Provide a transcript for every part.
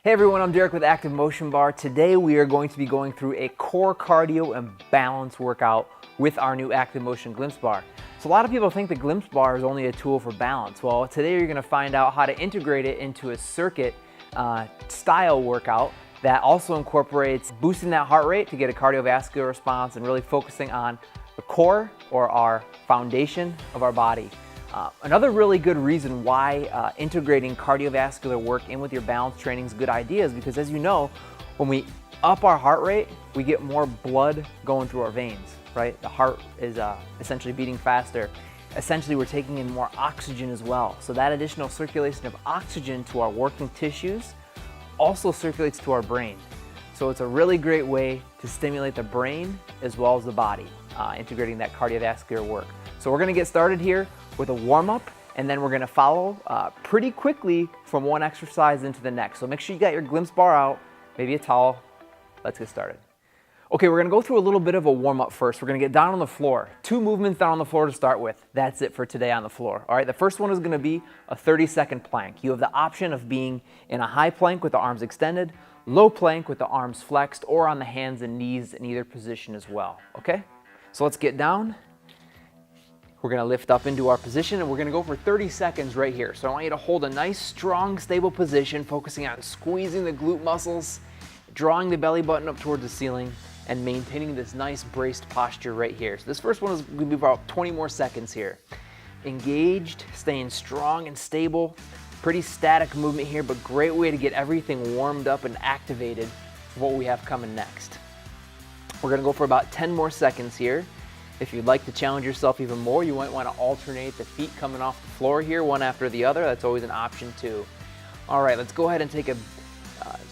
Hey everyone, I'm Derek with ActivMotion Bar. Today we are going to be going through a core cardio and balance workout with our new ActivMotion Glimpse Bar. So a lot of people think the Glimpse Bar is only a tool for balance. Well, today you're going to find out how to integrate it into a circuit style workout that also incorporates boosting that heart rate to get a cardiovascular response and really focusing on the core, or our foundation of our body. Another really good reason why integrating cardiovascular work in with your balance training is a good idea is because, as you know, when we up our heart rate, we get more blood going through our veins, right? The heart is essentially beating faster. Essentially, we're taking in more oxygen as well. So that additional circulation of oxygen to our working tissues also circulates to our brain. So it's a really great way to stimulate the brain as well as the body, integrating that cardiovascular work. So we're gonna get started here with a warm-up, and then we're gonna follow pretty quickly from one exercise into the next. So make sure you got your Glimpse Bar out, maybe a towel. Let's get started. Okay, we're gonna go through a little bit of a warm-up first. We're gonna get down on the floor. 2 movements down on the floor to start with. That's it for today on the floor. All right, the first one is gonna be a 30-second plank. You have the option of being in a high plank with the arms extended, low plank with the arms flexed, or on the hands and knees in either position as well, okay? So let's get down. We're gonna lift up into our position and we're gonna go for 30 seconds right here. So I want you to hold a nice, strong, stable position, focusing on squeezing the glute muscles, drawing the belly button up towards the ceiling, and maintaining this nice braced posture right here. So this first one is gonna be about 20 more seconds here. Engaged, staying strong and stable. Pretty static movement here, but great way to get everything warmed up and activated for what we have coming next. We're gonna go for about 10 more seconds here. If you'd like to challenge yourself even more, you might want to alternate the feet coming off the floor here, one after the other. That's always an option too. All right, let's go ahead and take a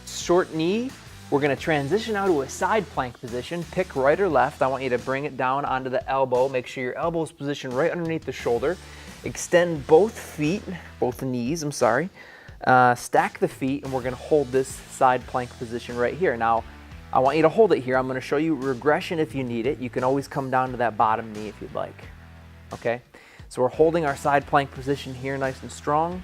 short knee. We're going to transition now to a side plank position. Pick right or left. I want you to bring it down onto the elbow. Make sure your elbow is positioned right underneath the shoulder. Extend both feet, both knees, I'm sorry. Stack the feet, and we're going to hold this side plank position right here. Now, I want you to hold it here. I'm going to show you regression if you need it. You can always come down to that bottom knee if you'd like. Okay, so we're holding our side plank position here nice and strong.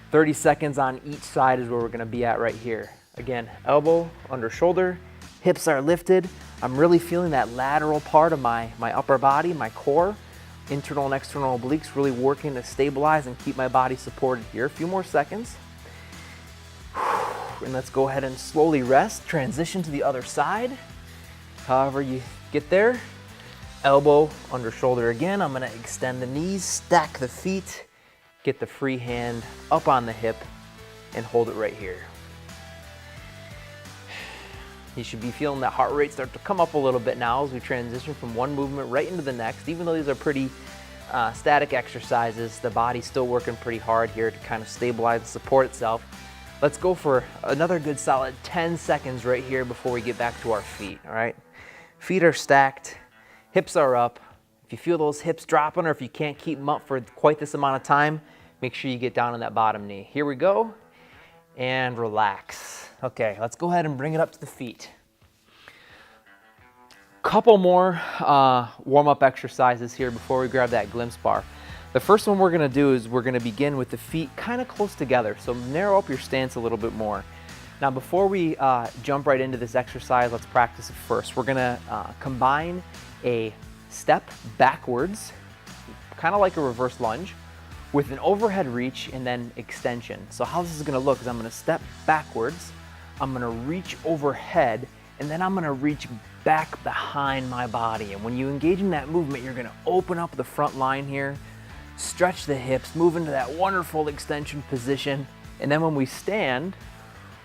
30 seconds on each side is where we're going to be at right here. Again, elbow under shoulder, hips are lifted. I'm really feeling that lateral part of my upper body, my core, internal and external obliques, really working to stabilize and keep my body supported here. A few more seconds. And let's go ahead and slowly rest, transition to the other side. However you get there, elbow under shoulder again. I'm gonna extend the knees, stack the feet, get the free hand up on the hip, and hold it right here. You should be feeling that heart rate start to come up a little bit now as we transition from one movement right into the next. Even though these are pretty static exercises, the body's still working pretty hard here to kind of stabilize and support itself. Let's go for another good solid 10 seconds right here before we get back to our feet, all right? Feet are stacked, hips are up. If you feel those hips dropping, or if you can't keep them up for quite this amount of time, make sure you get down on that bottom knee. Here we go, and relax. Okay, let's go ahead and bring it up to the feet. Couple more warm-up exercises here before we grab that Glimpse Bar. The first one we're gonna do is we're gonna begin with the feet kind of close together, so narrow up your stance a little bit more. Now before we jump right into this exercise, let's practice it first. We're gonna combine a step backwards, kind of like a reverse lunge, with an overhead reach and then extension. So how this is gonna look is I'm gonna step backwards, I'm gonna reach overhead, and then I'm gonna reach back behind my body. And when you engage in that movement, you're gonna open up the front line here, stretch the hips, move into that wonderful extension position. And then when we stand,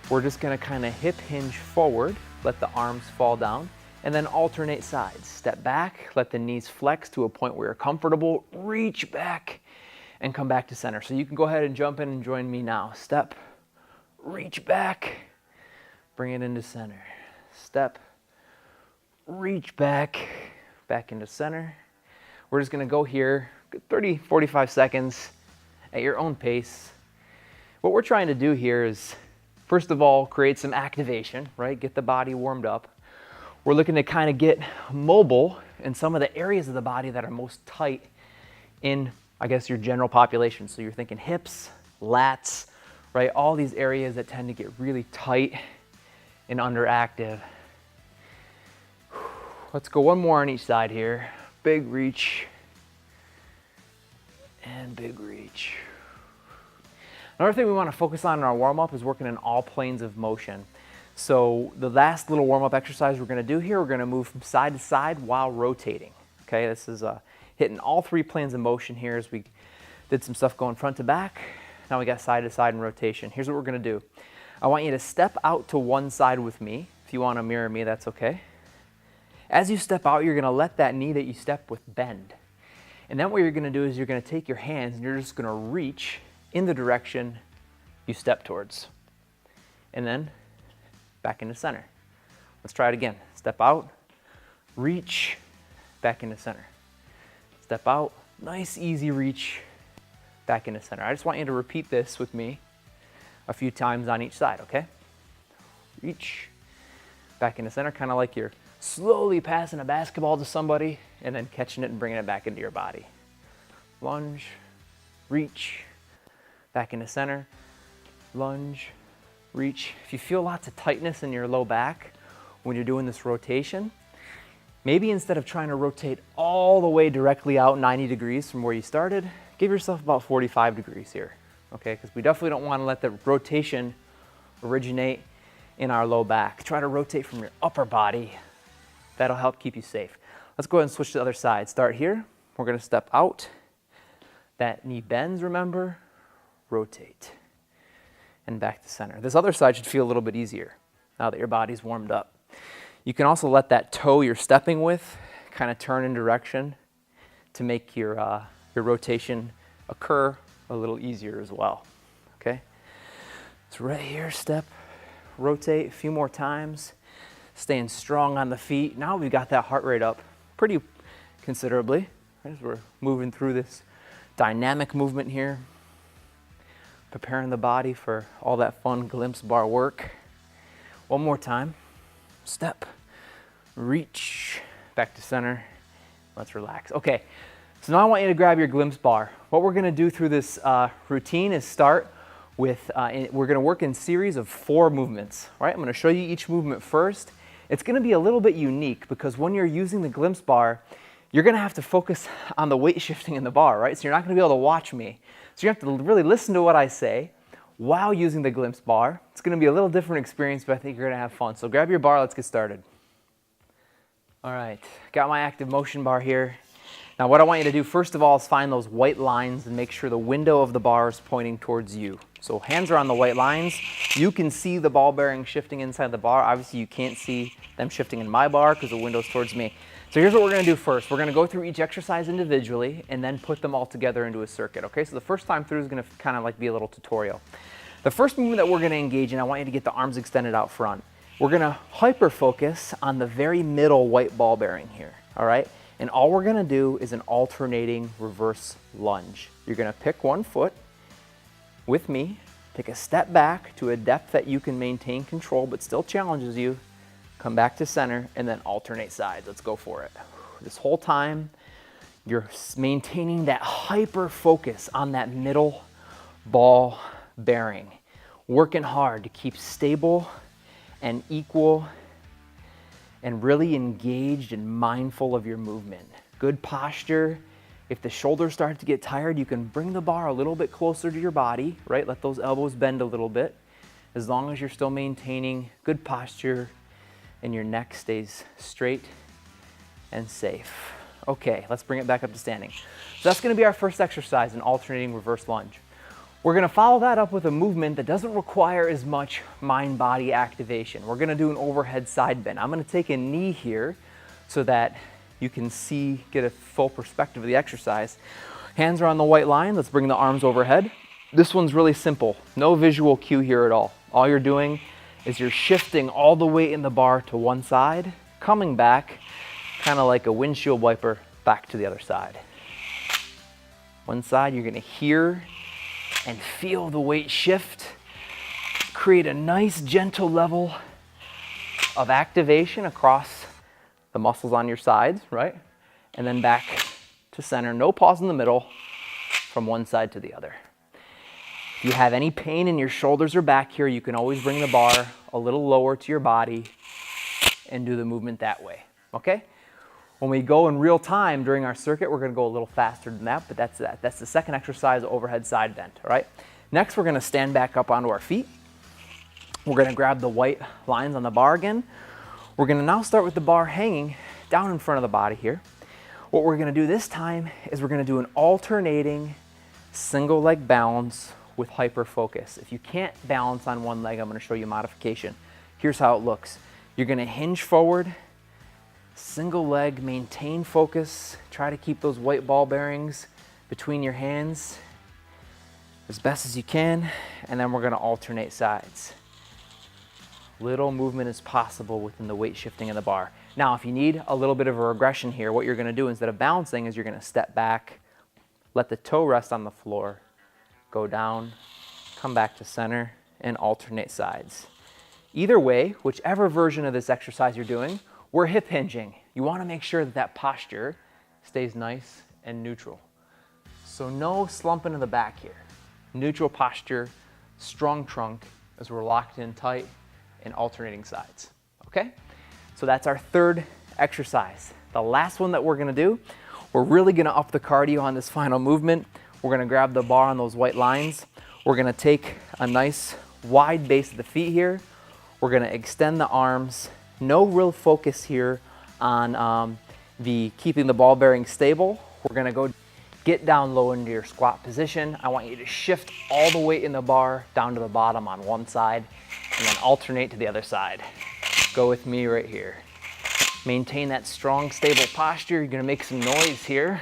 we're just gonna kind of hip hinge forward, let the arms fall down, and then alternate sides. Step back, let the knees flex to a point where you're comfortable, reach back, and come back to center. So you can go ahead and jump in and join me now. Step, reach back, bring it into center. Step, reach back, back into center. We're just gonna go here 30, 45 seconds at your own pace. What we're trying to do here is, first of all, create some activation, right? Get the body warmed up. We're looking to kind of get mobile in some of the areas of the body that are most tight in, I guess, your general population. So you're thinking hips, lats, right? All these areas that tend to get really tight and underactive. Let's go one more on each side here. Big reach and big reach. Another thing we want to focus on in our warm-up is working in all planes of motion. So the last little warm-up exercise we're going to do here, we're going to move from side to side while rotating. Okay, this is hitting all 3 planes of motion here as we did some stuff going front to back. Now we got side to side and rotation. Here's what we're going to do. I want you to step out to one side with me. If you want to mirror me, that's okay. As you step out, you're going to let that knee that you step with bend. And then what you're going to do is you're going to take your hands and you're just going to reach in the direction you step towards. And then back into center. Let's try it again. Step out, reach, back into center. Step out, nice easy reach, back into center. I just want you to repeat this with me a few times on each side, okay? Reach, back into center, kind of like you're slowly passing a basketball to somebody and then catching it and bringing it back into your body. Lunge, reach, back into center, lunge, reach. If you feel lots of tightness in your low back when you're doing this rotation, maybe instead of trying to rotate all the way directly out 90 degrees from where you started, give yourself about 45 degrees here, okay? Because we definitely don't want to let the rotation originate in our low back. Try to rotate from your upper body. That'll help keep you safe. Let's go ahead and switch to the other side. Start here. We're going to step out. That knee bends, remember. Rotate. And back to center. This other side should feel a little bit easier now that your body's warmed up. You can also let that toe you're stepping with kind of turn in direction to make your rotation occur a little easier as well. Okay? So right here, step, rotate a few more times. Staying strong on the feet. Now we've got that heart rate up pretty considerably, right, as we're moving through this dynamic movement here, preparing the body for all that fun glimpse bar work. One more time. Step, reach, back to center. Let's relax. Okay, so now I want you to grab your glimpse bar. What we're going to do through this routine is start with, we're going to work in series of 4 movements. All right, I'm going to show you each movement first. It's going to be a little bit unique because when you're using the glimpse bar, you're going to have to focus on the weight shifting in the bar, right? So you're not going to be able to watch me. So you have to really listen to what I say while using the glimpse bar. It's going to be a little different experience, but I think you're going to have fun. So grab your bar, let's get started. All right, got my ActivMotion bar here. Now what I want you to do first of all is find those white lines and make sure the window of the bar is pointing towards you. So hands are on the white lines. You can see the ball bearing shifting inside the bar. Obviously you can't see them shifting in my bar because the window's towards me. So here's what we're going to do first. We're going to go through each exercise individually and then put them all together into a circuit. Okay, so the first time through is going to kind of like be a little tutorial. The first movement that we're going to engage in, I want you to get the arms extended out front. We're going to hyper focus on the very middle white ball bearing here. All right, and all we're going to do is an alternating reverse lunge. You're going to pick one foot with me, take a step back to a depth that you can maintain control but still challenges you, come back to center, and then alternate sides. Let's go for it. This whole time, you're maintaining that hyper focus on that middle ball bearing, working hard to keep stable and equal and really engaged and mindful of your movement. Good posture. If the shoulders start to get tired, you can bring the bar a little bit closer to your body, right? Let those elbows bend a little bit, as long as you're still maintaining good posture and your neck stays straight and safe. Okay, let's bring it back up to standing. So that's gonna be our first exercise, an alternating reverse lunge. We're gonna follow that up with a movement that doesn't require as much mind-body activation. We're gonna do an overhead side bend. I'm gonna take a knee here so that you can see, get a full perspective of the exercise. Hands are on the white line. Let's bring the arms overhead. This one's really simple. No visual cue here at all. All you're doing is you're shifting all the weight in the bar to one side, coming back, kind of like a windshield wiper, back to the other side. One side, you're gonna hear and feel the weight shift, create a nice gentle level of activation across the muscles on your sides, right? And then back to center, no pause in the middle, from one side to the other. If you have any pain in your shoulders or back here, you can always bring the bar a little lower to your body and do the movement that way, okay? When we go in real time during our circuit, we're gonna go a little faster than that, but that's that. That's the second exercise, overhead side bend, all right? Next, we're gonna stand back up onto our feet. We're gonna grab the white lines on the bar again. We're gonna now start with the bar hanging down in front of the body here. What we're gonna do this time is we're gonna do an alternating single leg balance with hyper focus. If you can't balance on one leg, I'm gonna show you a modification. Here's how it looks. You're gonna hinge forward, single leg, maintain focus. Try to keep those white ball bearings between your hands as best as you can, and then we're gonna alternate sides. Little movement is possible within the weight shifting of the bar. Now, if you need a little bit of a regression here, what you're gonna do instead of balancing is you're gonna step back, let the toe rest on the floor, go down, come back to center, and alternate sides. Either way, whichever version of this exercise you're doing, we're hip hinging. You wanna make sure that that posture stays nice and neutral. So no slump into the back here. Neutral posture, strong trunk as we're locked in tight and alternating sides, okay? So that's our third exercise. The last one that we're gonna do, we're really gonna up the cardio on this final movement. We're gonna grab the bar on those white lines. We're gonna take a nice wide base of the feet here. We're gonna extend the arms. No real focus here on keeping the ball bearing stable. We're gonna go get down low into your squat position. I want you to shift all the weight in the bar down to the bottom on one side and then alternate to the other side. Go with me right here. Maintain that strong, stable posture. You're gonna make some noise here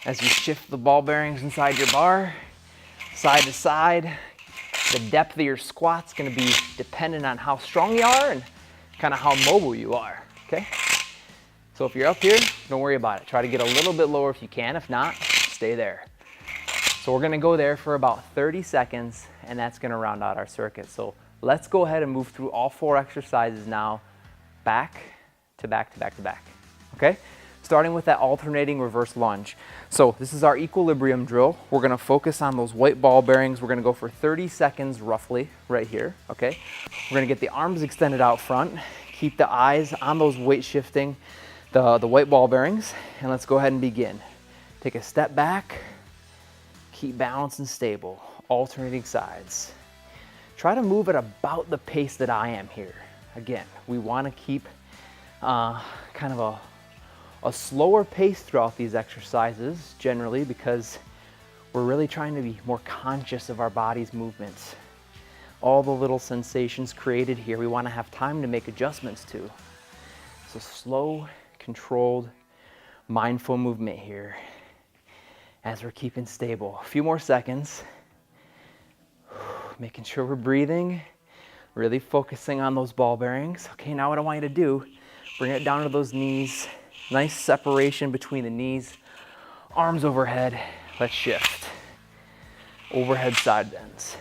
as you shift the ball bearings inside your bar, side to side. The depth of your squat's gonna be dependent on how strong you are and kind of how mobile you are, okay? So if you're up here, don't worry about it. Try to get a little bit lower if you can. If not, stay there. So we're gonna go there for about 30 seconds, and that's gonna round out our circuit. So let's go ahead and move through all 4 exercises now, back to back to back to back, okay? Starting with that alternating reverse lunge. So this is our equilibrium drill. We're gonna focus on those white ball bearings. We're gonna go for 30 seconds roughly right here, okay? We're gonna get the arms extended out front, keep the eyes on those weight shifting, the white ball bearings, and let's go ahead and begin. Take a step back, keep balanced and stable, alternating sides. Try to move at about the pace that I am here. Again, we wanna keep kind of a slower pace throughout these exercises generally because we're really trying to be more conscious of our body's movements. All the little sensations created here, we want to have time to make adjustments to. So slow, controlled, mindful movement here as we're keeping stable. A few more seconds. Making sure we're breathing, really focusing on those ball bearings. Okay, now what I want you to do, bring it down to those knees. Nice separation between the knees, arms overhead. Let's shift. Overhead side bends.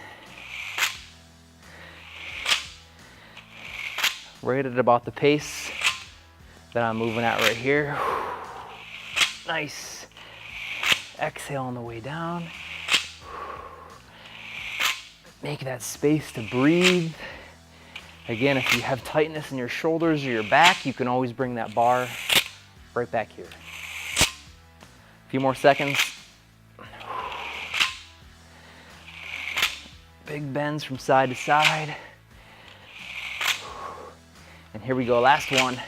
Right at about the pace that I'm moving at right here. Nice. Exhale on the way down. Make that space to breathe. Again, if you have tightness in your shoulders or your back, you can always bring that bar right back here. A few more seconds. Big bends from side to side. And here we go, last one.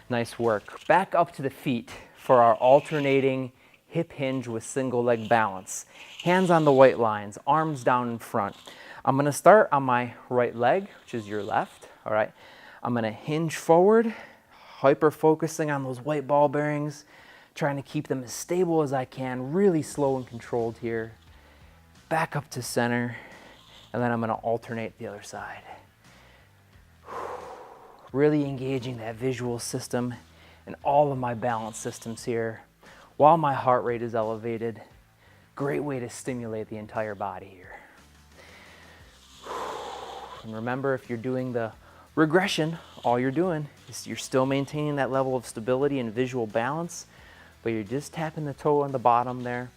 Nice work. Back up to the feet for our alternating hip hinge with single leg balance. Hands on the white lines, arms down in front. I'm gonna start on my right leg, which is your left, all right? I'm gonna hinge forward, hyper focusing on those white ball bearings, trying to keep them as stable as I can, really slow and controlled here. Back up to center, and then I'm gonna alternate the other side. Really engaging that visual system and all of my balance systems here while my heart rate is elevated. Great way to stimulate the entire body here. And remember, if you're doing the regression, all you're doing is you're still maintaining that level of stability and visual balance, but you're just tapping the toe on the bottom there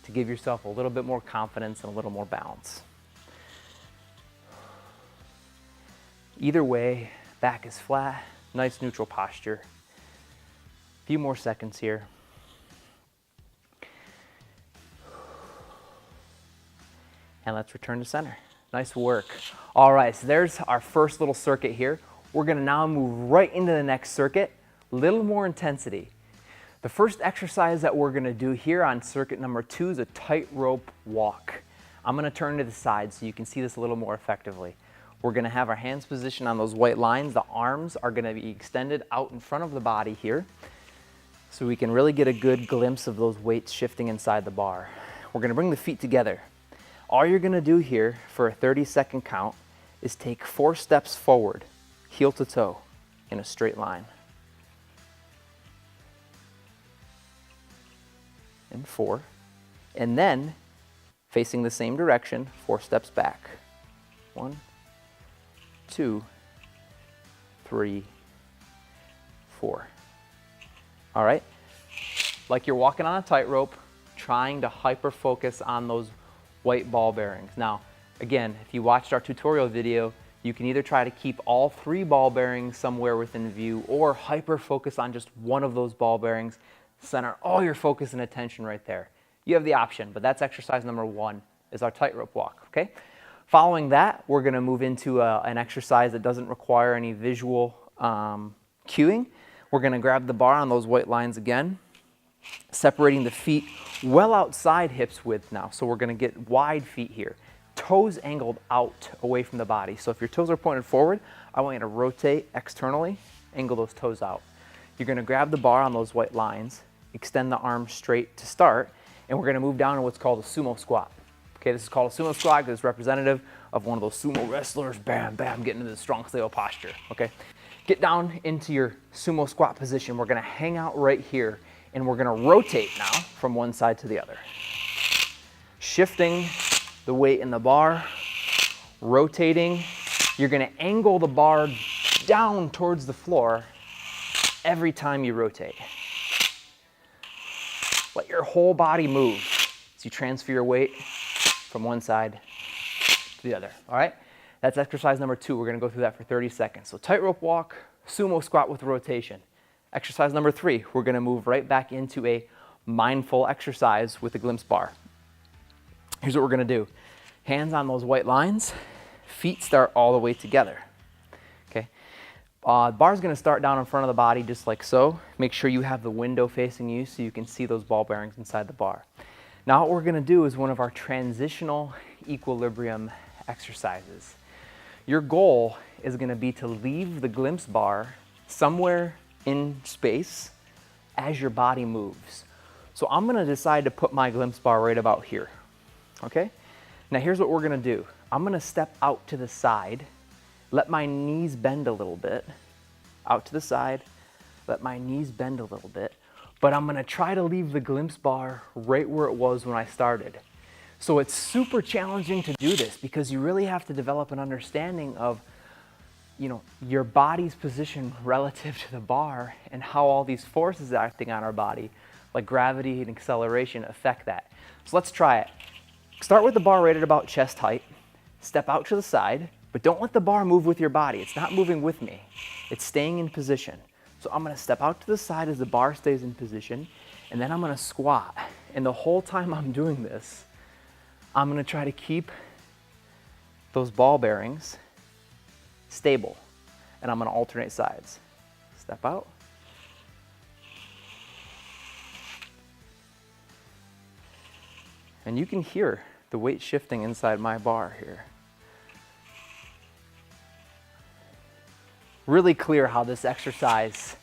to give yourself a little bit more confidence and a little more balance. Either way, back is flat, nice neutral posture. A few more seconds here. And let's return to center. Nice work. All right, so there's our first little circuit here. We're gonna now move right into the next circuit, a little more intensity. The first exercise that we're gonna do here on circuit number 2 is a tightrope walk. I'm gonna turn to the side so you can see this a little more effectively. We're gonna have our hands positioned on those white lines. The arms are gonna be extended out in front of the body here so we can really get a good glimpse of those weights shifting inside the bar. We're gonna bring the feet together. All you're gonna do here for a 30-second count is take 4 steps forward, heel to toe, in a straight line. And 4. And then, facing the same direction, 4 steps back. 1, 2, 3, 4. All right? Like you're walking on a tightrope, trying to hyper-focus on those white ball bearings. Now, again, if you watched our tutorial video, you can either try to keep all 3 ball bearings somewhere within view or hyper-focus on just one of those ball bearings, center all your focus and attention right there. You have the option, but that's exercise number 1, is our tightrope walk, okay? Following that, we're gonna move into an exercise that doesn't require any visual cueing. We're gonna grab the bar on those white lines again, separating the feet well outside hips width now. So we're gonna get wide feet here. Toes angled out away from the body. So if your toes are pointed forward, I want you to rotate externally, angle those toes out. You're gonna grab the bar on those white lines, extend the arms straight to start, and we're gonna move down to what's called a sumo squat. Okay, this is called a sumo squat because it's representative of one of those sumo wrestlers, bam, bam, getting into the strong stable posture, okay? Get down into your sumo squat position. We're gonna hang out right here, and we're gonna rotate now from one side to the other. Shifting the weight in the bar, rotating. You're gonna angle the bar down towards the floor every time you rotate. Let your whole body move as you transfer your weight from one side to the other, all right? That's exercise number 2. We're gonna go through that for 30 seconds. So tightrope walk, sumo squat with rotation. Exercise number 3, we're gonna move right back into a mindful exercise with the glimpse bar. Here's what we're gonna do. Hands on those white lines, feet start all the way together, okay? Bar's gonna start down in front of the body just like so. Make sure you have the window facing you so you can see those ball bearings inside the bar. Now what we're gonna do is one of our transitional equilibrium exercises. Your goal is gonna be to leave the glimpse bar somewhere in space as your body moves. So I'm gonna decide to put my glimpse bar right about here, okay? Now here's what we're gonna do. I'm gonna step out to the side, let my knees bend a little bit, out to the side, let my knees bend a little bit, but I'm gonna try to leave the glimpse bar right where it was when I started. So it's super challenging to do this because you really have to develop an understanding of your body's position relative to the bar and how all these forces acting on our body, like gravity and acceleration, affect that. So let's try it. Start with the bar right at about chest height, step out to the side, but don't let the bar move with your body. It's not moving with me. It's staying in position. So I'm gonna step out to the side as the bar stays in position, and then I'm gonna squat. And the whole time I'm doing this, I'm gonna try to keep those ball bearings stable, and I'm gonna alternate sides. Step out. And you can hear the weight shifting inside my bar here. Really clear how this exercise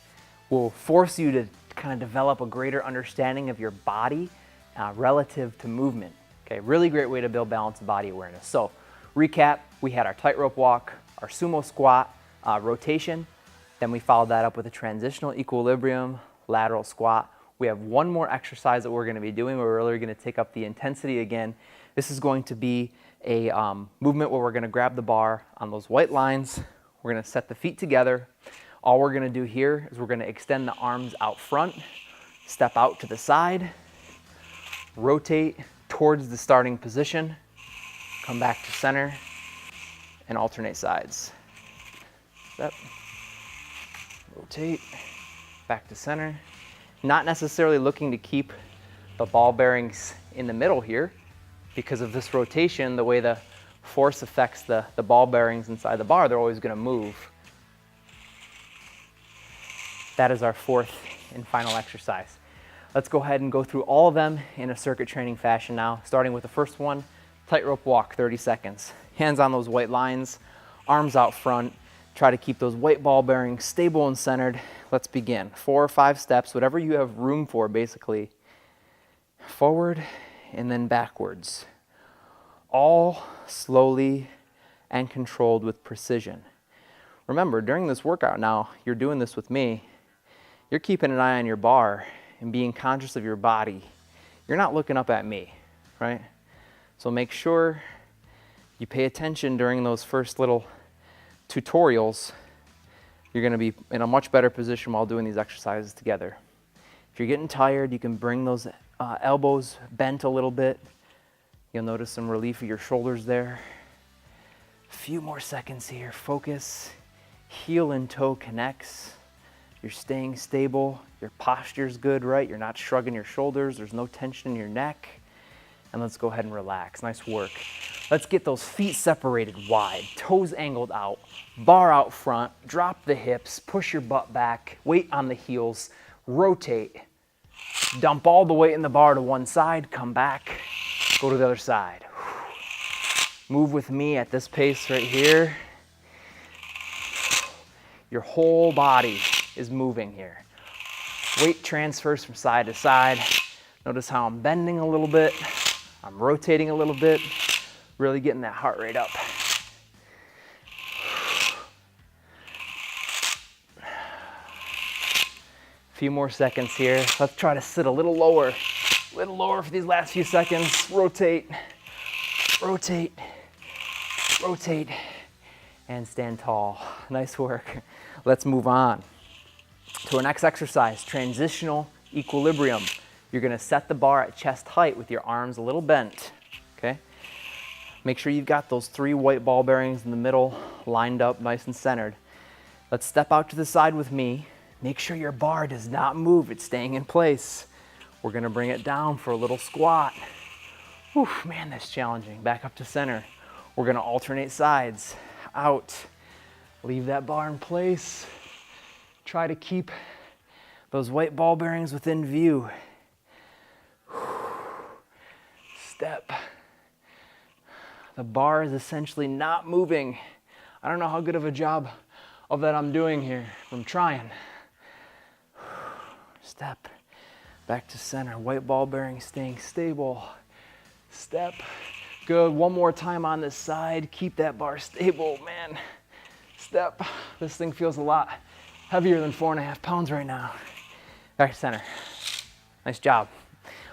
will force you to kind of develop a greater understanding of your body relative to movement. Okay, really great way to build balance and body awareness. So, recap, we had our tightrope walk, our sumo squat, rotation, then we followed that up with a transitional equilibrium, lateral squat. We have one more exercise that we're gonna be doing where we're really gonna take up the intensity again. This is going to be a movement where we're gonna grab the bar on those white lines. We're gonna set the feet together. All we're gonna do here is we're gonna extend the arms out front, step out to the side, rotate towards the starting position, come back to center, and alternate sides. step, rotate, back to center. Not necessarily looking to keep the ball bearings in the middle here because of this rotation, the way the force affects the ball bearings inside the bar, they're always going to move. That is our fourth and final exercise. Let's go ahead and go through all of them in a circuit training fashion now, starting with the first one, tightrope walk, 30 seconds. Hands on those white lines, arms out front. Try to keep those white ball bearings stable and centered. Let's begin. 4 or 5 steps, whatever you have room for, basically. Forward and then backwards. All slowly and controlled with precision. Remember, during this workout now, you're doing this with me, you're keeping an eye on your bar and being conscious of your body. You're not looking up at me, right? So make sure you pay attention during those first little tutorials. You're going to be in a much better position while doing these exercises together. If you're getting tired, you can bring those elbows bent a little bit. You'll notice some relief of your shoulders there. A few more seconds here. Focus. Heel and toe connects. You're staying stable. Your posture's good, right? You're not shrugging your shoulders. There's no tension in your neck. And let's go ahead and relax. Nice work. Let's get those feet separated wide, toes angled out, bar out front, drop the hips, push your butt back, weight on the heels, rotate, dump all the weight in the bar to one side, come back, go to the other side. Move with me at this pace right here. Your whole body is moving here. Weight transfers from side to side. Notice how I'm bending a little bit. I'm rotating a little bit. Really getting that heart rate up. A few more seconds here. Let's try to sit a little lower for these last few seconds. Rotate, rotate, rotate, and stand tall. Nice work. Let's move on to our next exercise, Transitional Equilibrium. You're going to set the bar at chest height with your arms a little bent, okay? Make sure you've got those 3 white ball bearings in the middle, lined up nice and centered. Let's step out to the side with me. Make sure your bar does not move, it's staying in place. We're going to bring it down for a little squat. Whew, man, that's challenging. Back up to center. We're going to alternate sides. Out. Leave that bar in place. Try to keep those white ball bearings within view. Step. The bar is essentially not moving. I don't know how good of a job of that I'm doing here. I'm trying. Step. Back to center. White ball bearing staying stable. Step. Good. One more time on this side. Keep that bar stable, man. Step. This thing feels a lot heavier than 4.5 pounds right now. Back to center. Nice job.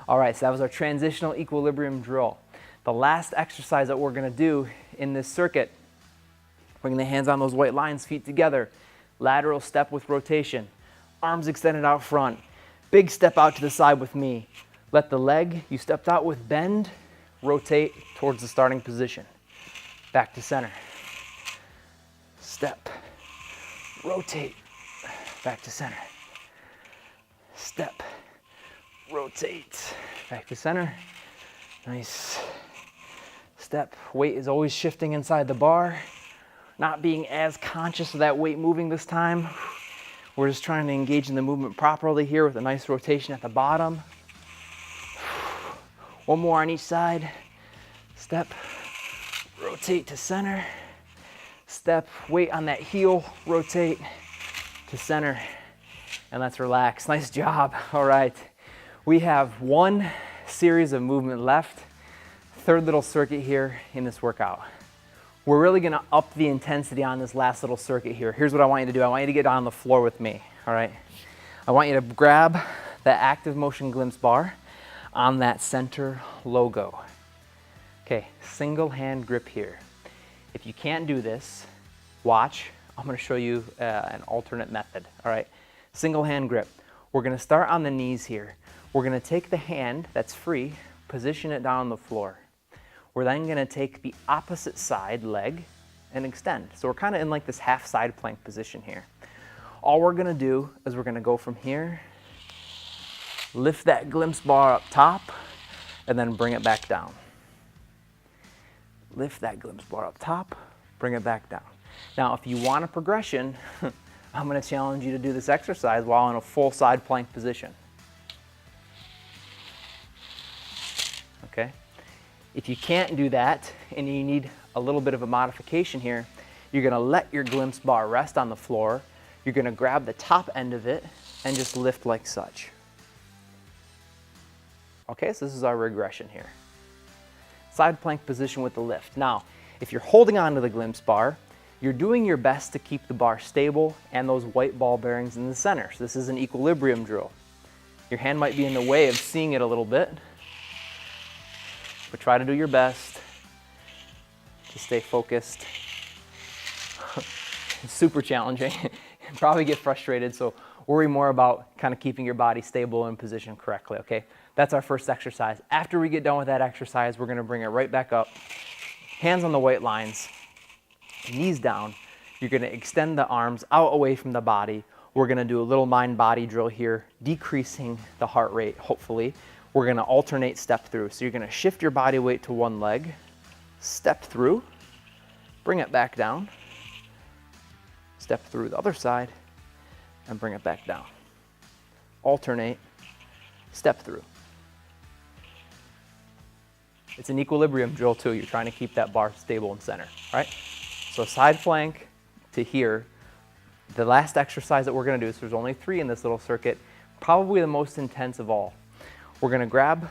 All right, so that was our transitional equilibrium drill. The last exercise that we're going to do in this circuit, bring the hands on those white lines, feet together, lateral step with rotation, arms extended out front, big step out to the side with me. Let the leg you stepped out with bend, rotate towards the starting position. Back to center. Step, rotate, back to center. Step, rotate, back to center. Nice. Step, weight is always shifting inside the bar. Not being as conscious of that weight moving this time. We're just trying to engage in the movement properly here with a nice rotation at the bottom. One more on each side. Step, rotate to center. Step, weight on that heel, rotate to center. And let's relax. Nice job. All right. We have one series of movement left. Third little circuit here in this workout. We're really going to up the intensity on this last little circuit here. Here's what I want you to do. I want you to get on the floor with me. All right. I want you to grab the ActivMotion glimpse bar on that center logo. Okay. Single hand grip here. If you can't do this, watch. I'm going to show you an alternate method. All right. Single hand grip. We're going to start on the knees here. We're going to take the hand that's free, position it down on the floor. We're then going to take the opposite side leg and extend. So we're kind of in like this half side plank position here. All we're gonna do is we're gonna go from here, lift that glimpse bar up top, and then bring it back down. Lift that glimpse bar up top, bring it back down. Now, if you want a progression, I'm gonna challenge you to do this exercise while in a full side plank position. Okay? If you can't do that and you need a little bit of a modification here, you're gonna let your glimpse bar rest on the floor. You're gonna grab the top end of it and just lift like such. Okay, so this is our regression here. Side plank position with the lift. Now, if you're holding onto the glimpse bar, you're doing your best to keep the bar stable and those white ball bearings in the center. So this is an equilibrium drill. Your hand might be in the way of seeing it a little bit, but try to do your best to stay focused. It's super challenging. Probably get frustrated, so worry more about kind of keeping your body stable and positioned correctly, okay? That's our first exercise. After we get done with that exercise, we're gonna bring it right back up. Hands on the white lines, knees down. You're gonna extend the arms out away from the body. We're gonna do a little mind-body drill here, decreasing the heart rate, hopefully. We're gonna alternate step through. So you're gonna shift your body weight to one leg, step through, bring it back down, step through the other side, and bring it back down. Alternate, step through. It's an equilibrium drill too. You're trying to keep that bar stable and center, right? So side plank to here. The last exercise that we're gonna do, so there's only 3 in this little circuit, probably the most intense of all. We're gonna grab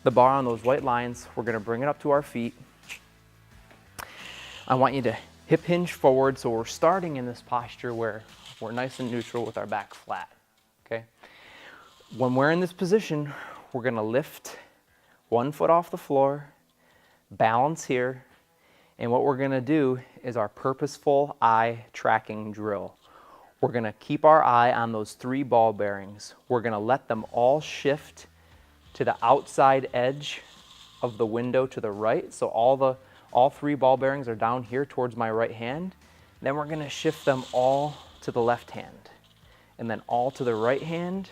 the bar on those white lines. We're gonna bring it up to our feet. I want you to hip hinge forward, so we're starting in this posture where we're nice and neutral with our back flat, okay? When we're in this position, we're gonna lift one foot off the floor, balance here, and what we're gonna do is our purposeful eye tracking drill. We're gonna keep our eye on those 3 ball bearings. We're gonna let them all shift to the outside edge of the window to the right. So all 3 ball bearings are down here towards my right hand. Then we're gonna shift them all to the left hand, and then all to the right hand,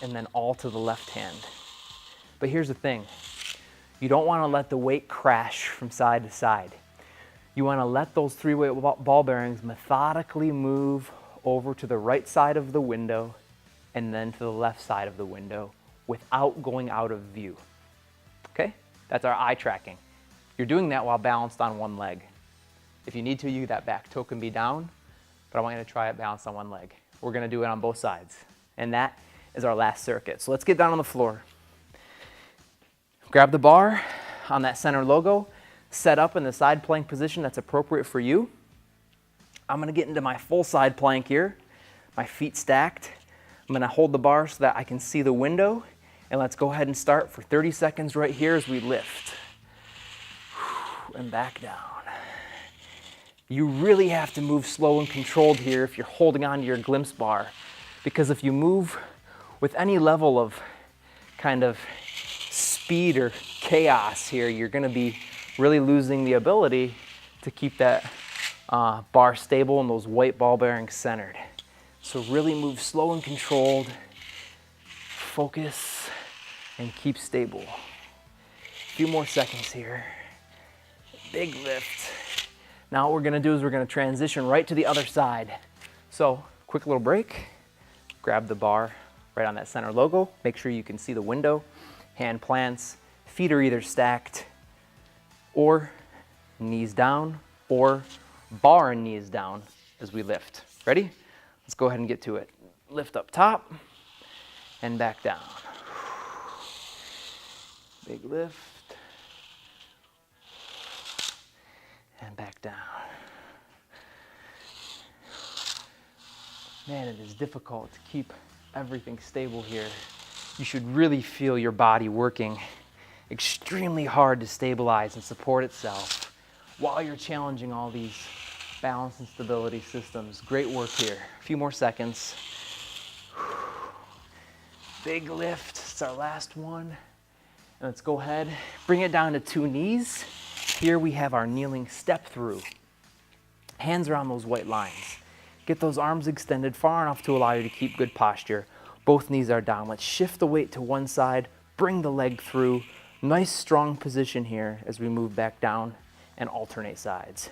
and then all to the left hand. But here's the thing. You don't want to let the weight crash from side to side. You want to let those 3 weight ball bearings methodically move over to the right side of the window and then to the left side of the window without going out of view. Okay? That's our eye tracking. You're doing that while balanced on one leg. If you need to, that back toe can be down, but I want you to try it balanced on one leg. We're going to do it on both sides. And that is our last circuit. So let's get down on the floor. Grab the bar on that center logo, set up in the side plank position that's appropriate for you. I'm gonna get into my full side plank here, my feet stacked. I'm gonna hold the bar so that I can see the window, and let's go ahead and start for 30 seconds right here as we lift. And back down. You really have to move slow and controlled here if you're holding on to your glimpse bar, because if you move with any level of kind of speed or chaos here, you're gonna be really losing the ability to keep that bar stable and those white ball bearings centered. So really move slow and controlled, focus, and keep stable. A few more seconds here. Big lift. Now what we're gonna do is we're gonna transition right to the other side. So quick little break, grab the bar right on that center logo, make sure you can see the window. Hand plants, feet are either stacked or knees down, or bar and knees down as we lift. Ready? Let's go ahead and get to it. Lift up top and back down. Big lift and back down. Man, it is difficult to keep everything stable here. You should really feel your body working extremely hard to stabilize and support itself while you're challenging all these balance and stability systems. Great work here. A few more seconds. Big lift. It's our last one. And let's go ahead, bring it down to 2 knees, Here we have our kneeling step through. Hands are on those white lines. Get those arms extended far enough to allow you to keep good posture. Both knees are down. Let's shift the weight to one side, bring the leg through. Nice strong position here as we move back down and alternate sides.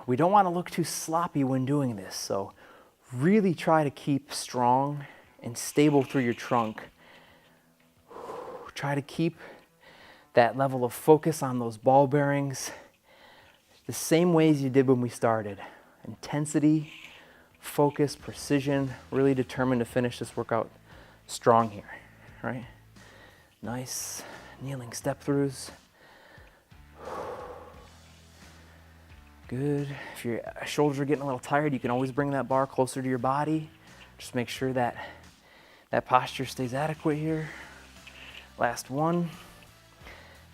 We don't want to look too sloppy when doing this, so really try to keep strong and stable through your trunk. Try to keep that level of focus on those ball bearings the same ways you did when we started. Intensity, focus, precision, really determined to finish this workout strong here, right? Nice kneeling step throughs. Good. If your shoulders are getting a little tired, you can always bring that bar closer to your body. Just make sure that that posture stays adequate here. Last one.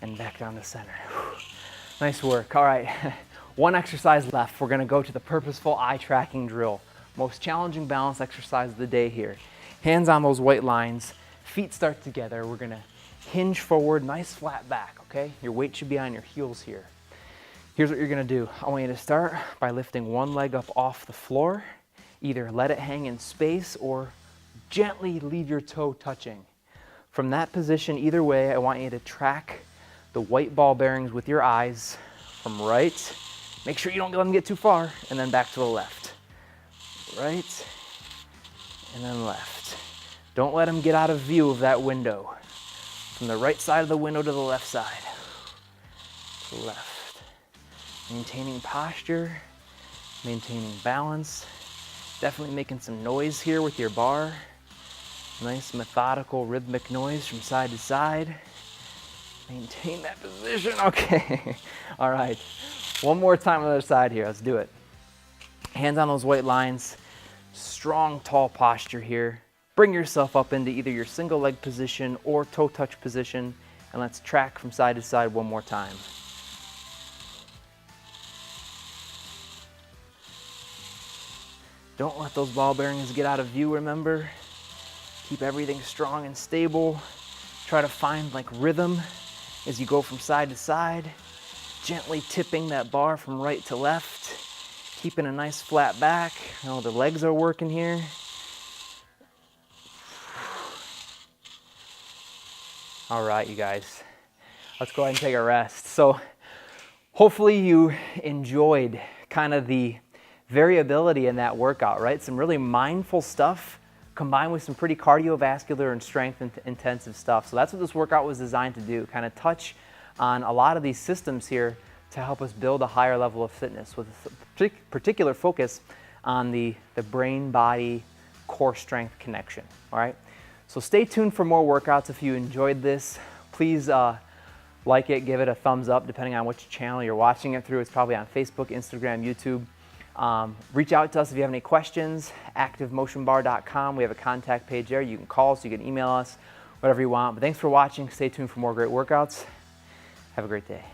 And back down to center. Nice work. All right. One exercise left. We're going to go to the purposeful eye tracking drill. Most challenging balance exercise of the day here. Hands on those white lines. Feet start together. We're going to hinge forward, nice flat back, okay? Your weight should be on your heels here. Here's what you're gonna do. I want you to start by lifting one leg up off the floor. Either let it hang in space or gently leave your toe touching. From that position, either way, I want you to track the white ball bearings with your eyes from right. Make sure you don't let them get too far, and then back to the left. Right, and then left. Don't let them get out of view of that window. From the right side of the window to the left side. To the left. Maintaining posture, maintaining balance, definitely making some noise here with your bar. Nice methodical rhythmic noise from side to side. Maintain that position, okay. All right, one more time on the other side here, let's do it. Hands on those white lines, strong tall posture here. Bring yourself up into either your single leg position or toe touch position, and let's track from side to side one more time. Don't let those ball bearings get out of view, remember. Keep everything strong and stable. Try to find like rhythm as you go from side to side. Gently tipping that bar from right to left. Keeping a nice flat back. You know, the legs are working here. All right, you guys. Let's go ahead and take a rest. So hopefully you enjoyed kind of the variability in that workout, right? Some really mindful stuff combined with some pretty cardiovascular and strength intensive stuff. So that's what this workout was designed to do, kind of touch on a lot of these systems here to help us build a higher level of fitness with a particular focus on the brain-body core strength connection, all right? So stay tuned for more workouts. If you enjoyed this, please like it, give it a thumbs up depending on which channel you're watching it through. It's probably on Facebook, Instagram, YouTube. Reach out to us if you have any questions, ActivMotionBar.com. We have a contact page there. You can call us, you can email us, whatever you want. But thanks for watching. Stay tuned for more great workouts. Have a great day.